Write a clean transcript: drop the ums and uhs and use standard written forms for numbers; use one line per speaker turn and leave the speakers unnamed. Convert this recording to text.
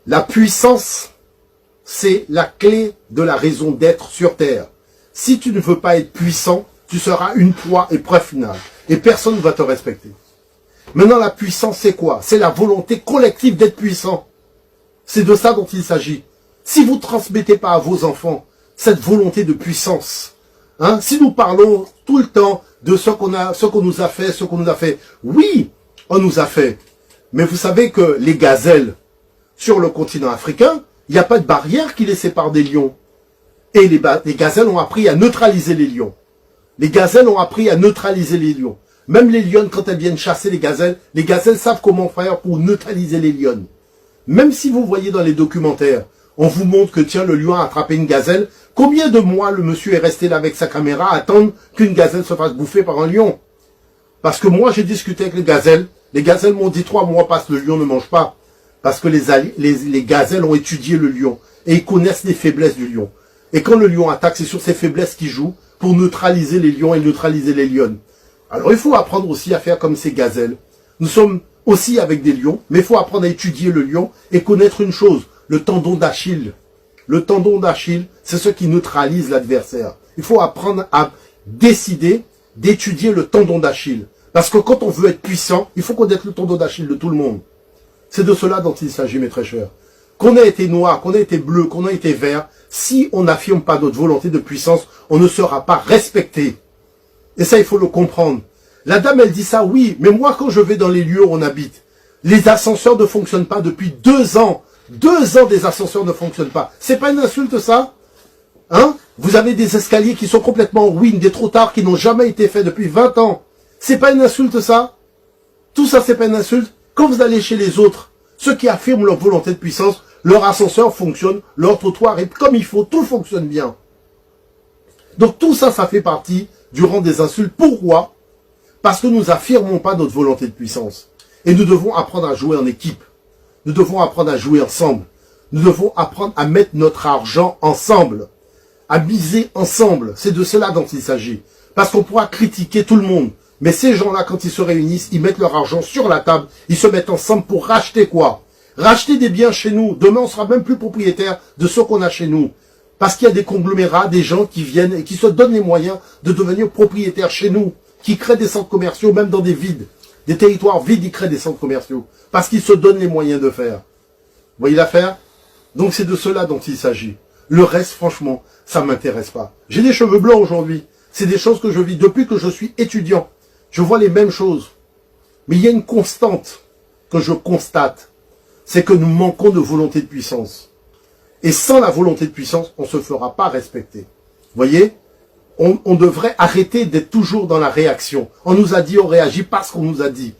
La puissance, c'est la clé de la raison d'être sur Terre. Si tu ne veux pas être puissant, tu seras une proie et preuve finale. Et personne ne va te respecter. Maintenant, la puissance, c'est quoi? C'est la volonté collective d'être puissant. C'est de ça dont il s'agit. Si vous ne transmettez pas à vos enfants cette volonté de puissance, hein, si nous parlons tout le temps de ce qu'on nous a fait, oui, on nous a fait. Mais vous savez que les gazelles, sur le continent africain, il n'y a pas de barrière qui les sépare des lions. Et les gazelles ont appris à neutraliser les lions. Les gazelles ont appris à neutraliser les lions. Même les lionnes, quand elles viennent chasser les gazelles savent comment faire pour neutraliser les lionnes. Même si vous voyez dans les documentaires, on vous montre que tiens, le lion a attrapé une gazelle, combien de mois le monsieur est resté là avec sa caméra à attendre qu'une gazelle se fasse bouffer par un lion? Parce que moi, j'ai discuté avec les gazelles m'ont dit 3 mois passent, le lion ne mange pas. Parce que les gazelles ont étudié le lion et ils connaissent les faiblesses du lion. Et quand le lion attaque, c'est sur ces faiblesses qu'ils jouent pour neutraliser les lions et neutraliser les lionnes. Alors il faut apprendre aussi à faire comme ces gazelles. Nous sommes aussi avec des lions, mais il faut apprendre à étudier le lion et connaître une chose, le tendon d'Achille. Le tendon d'Achille, c'est ce qui neutralise l'adversaire. Il faut apprendre à décider d'étudier le tendon d'Achille. Parce que quand on veut être puissant, il faut connaître le tendon d'Achille de tout le monde. C'est de cela dont il s'agit, mes très chers. Qu'on ait été noir, qu'on ait été bleu, qu'on ait été vert, si on n'affirme pas notre volonté de puissance, on ne sera pas respecté. Et ça, il faut le comprendre. La dame, elle dit ça, oui, mais moi, quand je vais dans les lieux où on habite, les ascenseurs ne fonctionnent pas depuis 2 ans. 2 ans, des ascenseurs ne fonctionnent pas. C'est pas une insulte, ça? Hein? Vous avez des escaliers qui sont complètement en ruine, des trottoirs qui n'ont jamais été faits depuis 20 ans. C'est pas une insulte, ça? Tout ça, c'est pas une insulte? Quand vous allez chez les autres, ceux qui affirment leur volonté de puissance, leur ascenseur fonctionne, leur trottoir est comme il faut, tout fonctionne bien. Donc tout ça, ça fait partie du rang des insultes. Pourquoi? Parce que nous n'affirmons pas notre volonté de puissance. Et nous devons apprendre à jouer en équipe. Nous devons apprendre à jouer ensemble. Nous devons apprendre à mettre notre argent ensemble. À miser ensemble. C'est de cela dont il s'agit. Parce qu'on pourra critiquer tout le monde. Mais ces gens-là, quand ils se réunissent, ils mettent leur argent sur la table. Ils se mettent ensemble pour racheter quoi? Racheter des biens chez nous. Demain, on sera même plus propriétaire de ce qu'on a chez nous. Parce qu'il y a des conglomérats, des gens qui viennent et qui se donnent les moyens de devenir propriétaires chez nous. Qui créent des centres commerciaux, même dans des vides. Des territoires vides, ils créent des centres commerciaux. Parce qu'ils se donnent les moyens de faire. Vous voyez l'affaire? Donc c'est de cela dont il s'agit. Le reste, franchement, ça ne m'intéresse pas. J'ai des cheveux blancs aujourd'hui. C'est des choses que je vis depuis que je suis étudiant. Je vois les mêmes choses. Mais il y a une constante que je constate. C'est que nous manquons de volonté de puissance. Et sans la volonté de puissance, on ne se fera pas respecter. Vous voyez? On devrait arrêter d'être toujours dans la réaction. On nous a dit, on réagit parce qu'on nous a dit.